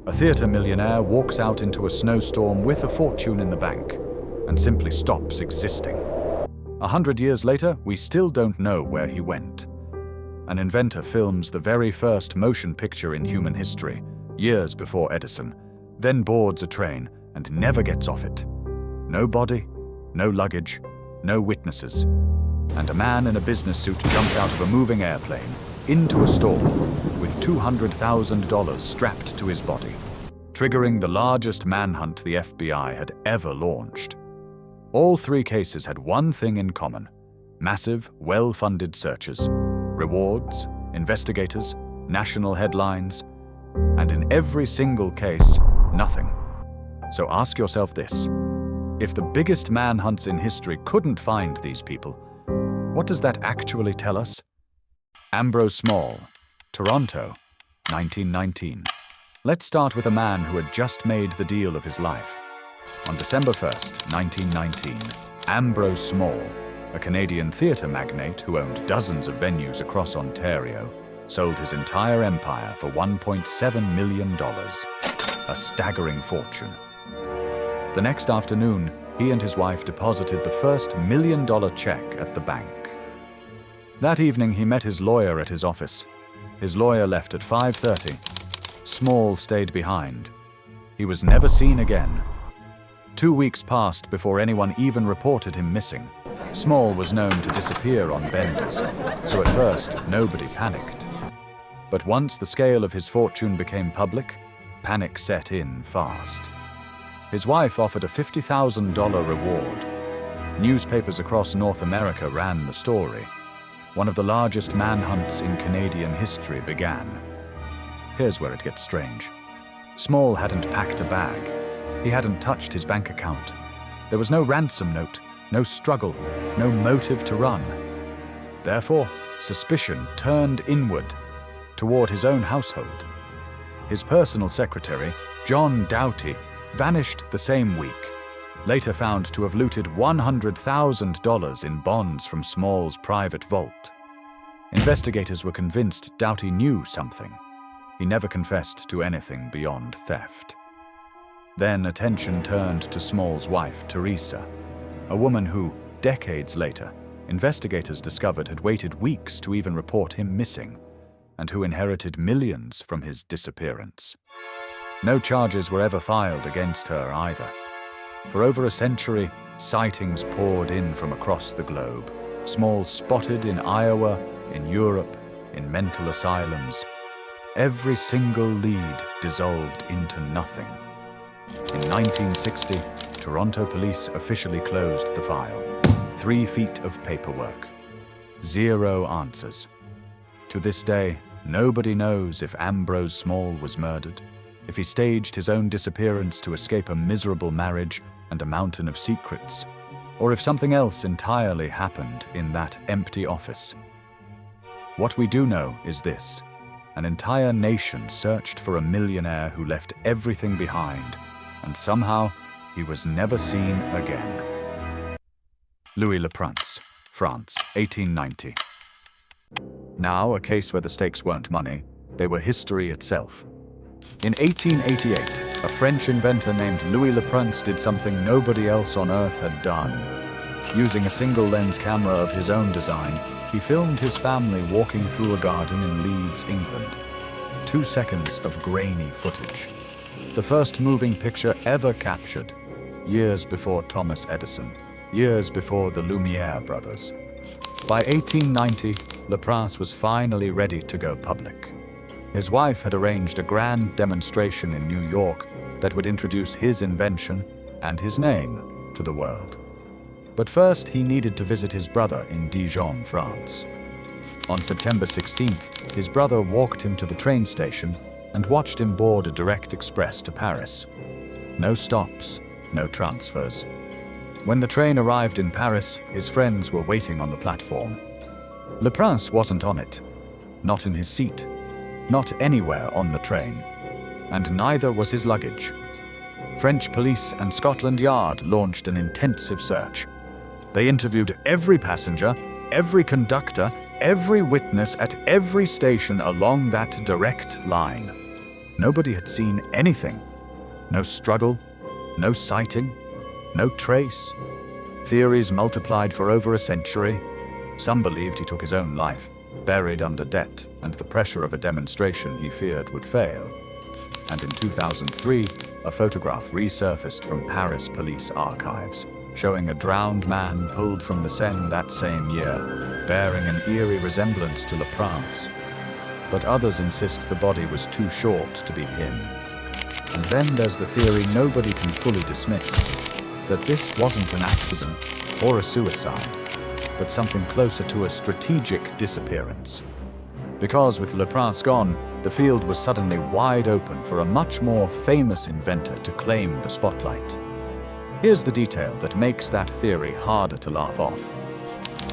A theater millionaire walks out into a snowstorm with a fortune in the bank and simply stops existing. 100 years later, we still don't know where he went. An inventor films the very first motion picture in human history, years before Edison, then boards a train and never gets off it. No body, no luggage, no witnesses. And a man in a business suit jumps out of a moving airplane into a store with $200,000 strapped to his body, triggering the largest manhunt the FBI had ever launched. All three cases had one thing in common: massive, well-funded searches, rewards, investigators, national headlines, and in every single case, nothing. So ask yourself this: if the biggest manhunts in history couldn't find these people, what does that actually tell us? Ambrose Small, Toronto, 1919. Let's start with a man who had just made the deal of his life. On December 1st, 1919, Ambrose Small, a Canadian theatre magnate who owned dozens of venues across Ontario, sold his entire empire for $1.7 million, a staggering fortune. The next afternoon, he and his wife deposited the first $1 million check at the bank. That evening, he met his lawyer at his office. His lawyer left at 5:30. Small stayed behind. He was never seen again. 2 weeks passed before anyone even reported him missing. Small was known to disappear on benders, so at first nobody panicked. But once the scale of his fortune became public, panic set in fast. His wife offered a $50,000 reward. Newspapers across North America ran the story. One of the largest manhunts in Canadian history began. Here's where it gets strange. Small hadn't packed a bag. He hadn't touched his bank account. There was no ransom note, no struggle, no motive to run. Therefore, suspicion turned inward, toward his own household. His personal secretary, John Doughty, vanished the same week, later found to have looted $100,000 in bonds from Small's private vault. Investigators were convinced Doughty knew something. He never confessed to anything beyond theft. Then attention turned to Small's wife, Teresa, a woman who, decades later, investigators discovered had waited weeks to even report him missing, and who inherited millions from his disappearance. No charges were ever filed against her either. For over a century, sightings poured in from across the globe. Small spotted in Iowa, in Europe, in mental asylums. Every single lead dissolved into nothing. In 1960, Toronto police officially closed the file. 3 feet of paperwork. 0 answers. To this day, nobody knows if Ambrose Small was murdered, if he staged his own disappearance to escape a miserable marriage and a mountain of secrets, or if something else entirely happened in that empty office. What we do know is this: an entire nation searched for a millionaire who left everything behind, and somehow he was never seen again. Louis Leprince, France, 1890. Now a case where the stakes weren't money, they were history itself. In 1888, a French inventor named Louis Leprince did something nobody else on Earth had done. Using a single-lens camera of his own design, he filmed his family walking through a garden in Leeds, England. 2 seconds of grainy footage. The first moving picture ever captured, years before Thomas Edison, years before the Lumiere brothers. By 1890, Leprince was finally ready to go public. His wife had arranged a grand demonstration in New York that would introduce his invention and his name to the world. But first, he needed to visit his brother in Dijon, France. On September 16th, his brother walked him to the train station and watched him board a direct express to Paris. No stops, no transfers. When the train arrived in Paris, his friends were waiting on the platform. Leprince wasn't on it, not in his seat, not anywhere on the train, and neither was his luggage. French police and Scotland Yard launched an intensive search. They interviewed every passenger, every conductor, every witness at every station along that direct line. Nobody had seen anything. No struggle, no sighting, no trace. Theories multiplied for over a century. Some believed he took his own life, buried under debt and the pressure of a demonstration he feared would fail. And in 2003, a photograph resurfaced from Paris police archives, showing a drowned man pulled from the Seine that same year, bearing an eerie resemblance to Leprance. But others insist the body was too short to be him. And then there's the theory nobody can fully dismiss, that this wasn't an accident or a suicide, but something closer to a strategic disappearance. Because with Leprance gone, the field was suddenly wide open for a much more famous inventor to claim the spotlight. Here's the detail that makes that theory harder to laugh off.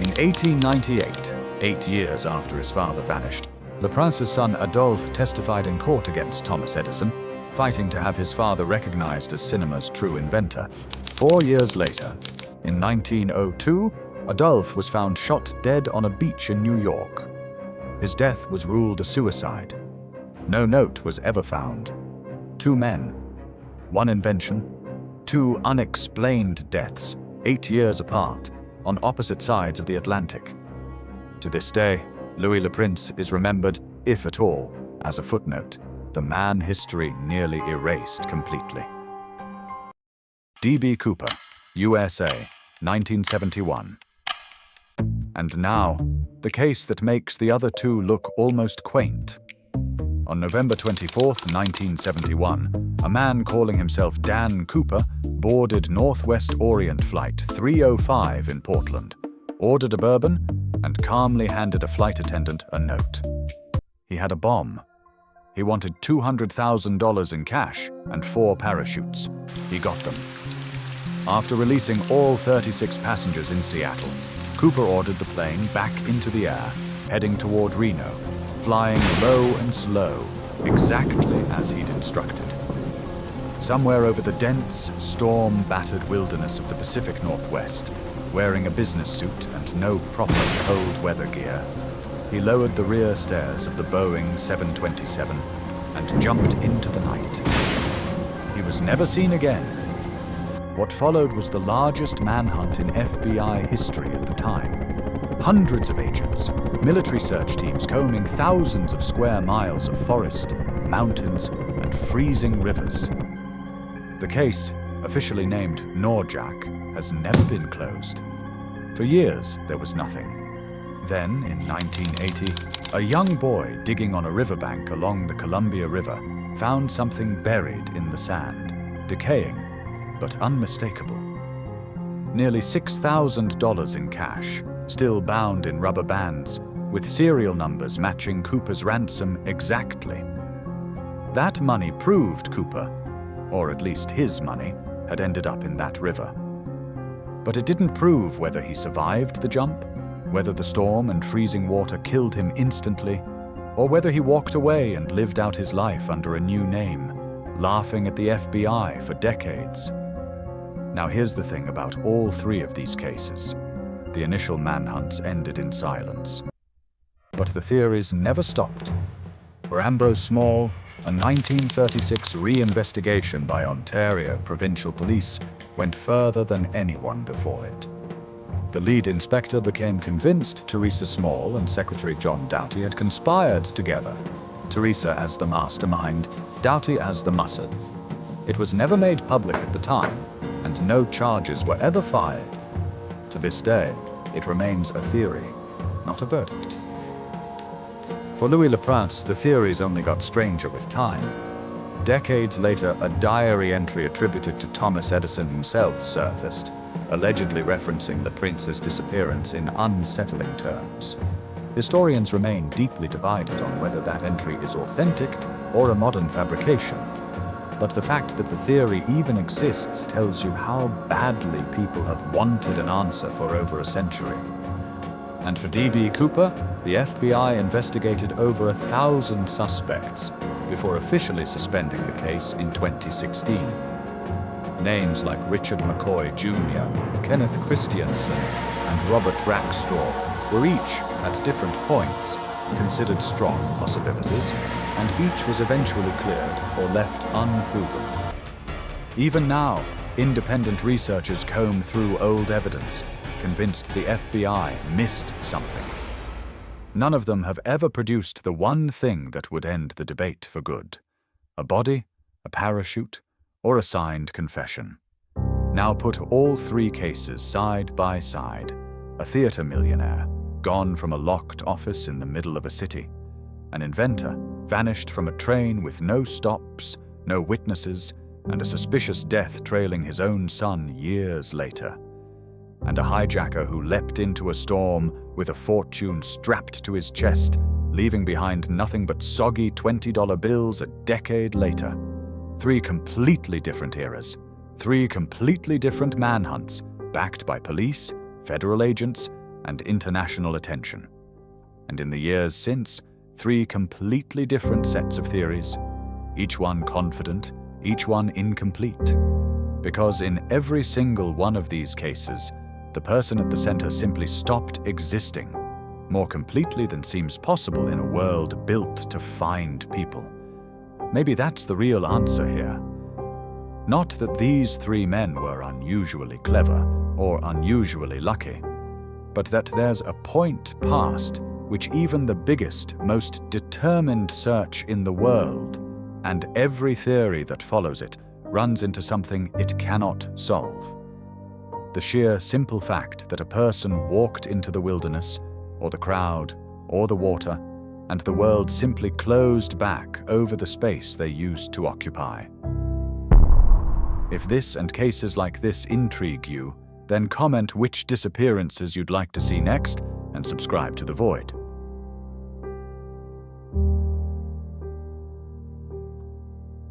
In 1898, 8 years after his father vanished, Leprance's son Adolphe testified in court against Thomas Edison, fighting to have his father recognized as cinema's true inventor. 4 years later, in 1902, Adolphe was found shot dead on a beach in New York. His death was ruled a suicide. No note was ever found. 2 men, 1 invention, 2 unexplained deaths, 8 years apart, on opposite sides of the Atlantic. To this day, Louis Le Prince is remembered, if at all, as a footnote, the man history nearly erased completely. D.B. Cooper, USA, 1971. And now, the case that makes the other 2 look almost quaint. On November 24, 1971, a man calling himself Dan Cooper boarded Northwest Orient Flight 305 in Portland, ordered a bourbon, and calmly handed a flight attendant a note. He had a bomb. He wanted $200,000 in cash and 4 parachutes. He got them. After releasing all 36 passengers in Seattle, Cooper ordered the plane back into the air, heading toward Reno, flying low and slow, exactly as he'd instructed. Somewhere over the dense, storm-battered wilderness of the Pacific Northwest, wearing a business suit and no proper cold weather gear, he lowered the rear stairs of the Boeing 727 and jumped into the night. He was never seen again. What followed was the largest manhunt in FBI history at the time. Hundreds of agents, military search teams combing thousands of square miles of forest, mountains, and freezing rivers. The case, officially named Norjack, has never been closed. For years, there was nothing. Then, in 1980, a young boy digging on a riverbank along the Columbia River found something buried in the sand, decaying, but unmistakable. Nearly $6,000 in cash, still bound in rubber bands, with serial numbers matching Cooper's ransom exactly. That money proved Cooper, or at least his money, had ended up in that river. But it didn't prove whether he survived the jump, whether the storm and freezing water killed him instantly, or whether he walked away and lived out his life under a new name, laughing at the FBI for decades. Now here's the thing about all 3 of these cases. The initial manhunts ended in silence. But the theories never stopped. For Ambrose Small, a 1936 re-investigation by Ontario Provincial Police went further than anyone before it. The lead inspector became convinced Teresa Small and Secretary John Doughty had conspired together. Teresa as the mastermind, Doughty as the muscle. It was never made public at the time, and no charges were ever fired. To this day, it remains a theory, not a verdict. For Louis Leprince, the theories only got stranger with time. Decades later, a diary entry attributed to Thomas Edison himself surfaced, allegedly referencing Leprince's disappearance in unsettling terms. Historians remain deeply divided on whether that entry is authentic or a modern fabrication. But the fact that the theory even exists tells you how badly people have wanted an answer for over a century. And for D.B. Cooper, the FBI investigated over 1,000 suspects before officially suspending the case in 2016. Names like Richard McCoy Jr., Kenneth Christiansen, and Robert Rackstraw were each, at different points, considered strong possibilities, and each was eventually cleared or left unproven. Even now, independent researchers comb through old evidence, convinced the FBI missed something. None of them have ever produced the one thing that would end the debate for good: a body, a parachute, or a signed confession. Now put all three cases side by side: a theater millionaire, gone from a locked office in the middle of a city; an inventor, vanished from a train with no stops, no witnesses, and a suspicious death trailing his own son years later; and a hijacker who leapt into a storm with a fortune strapped to his chest, leaving behind nothing but soggy $20 bills a decade later. Three completely different eras, three completely different manhunts, backed by police, federal agents, and international attention. And in the years since, three completely different sets of theories, each one confident, each one incomplete. Because in every single one of these cases, the person at the center simply stopped existing, more completely than seems possible in a world built to find people. Maybe that's the real answer here. Not that these three men were unusually clever or unusually lucky, but that there's a point past which even the biggest, most determined search in the world, and every theory that follows it, runs into something it cannot solve. The sheer simple fact that a person walked into the wilderness, or the crowd, or the water, and the world simply closed back over the space they used to occupy. If this and cases like this intrigue you, then comment which disappearances you'd like to see next and subscribe to The Void.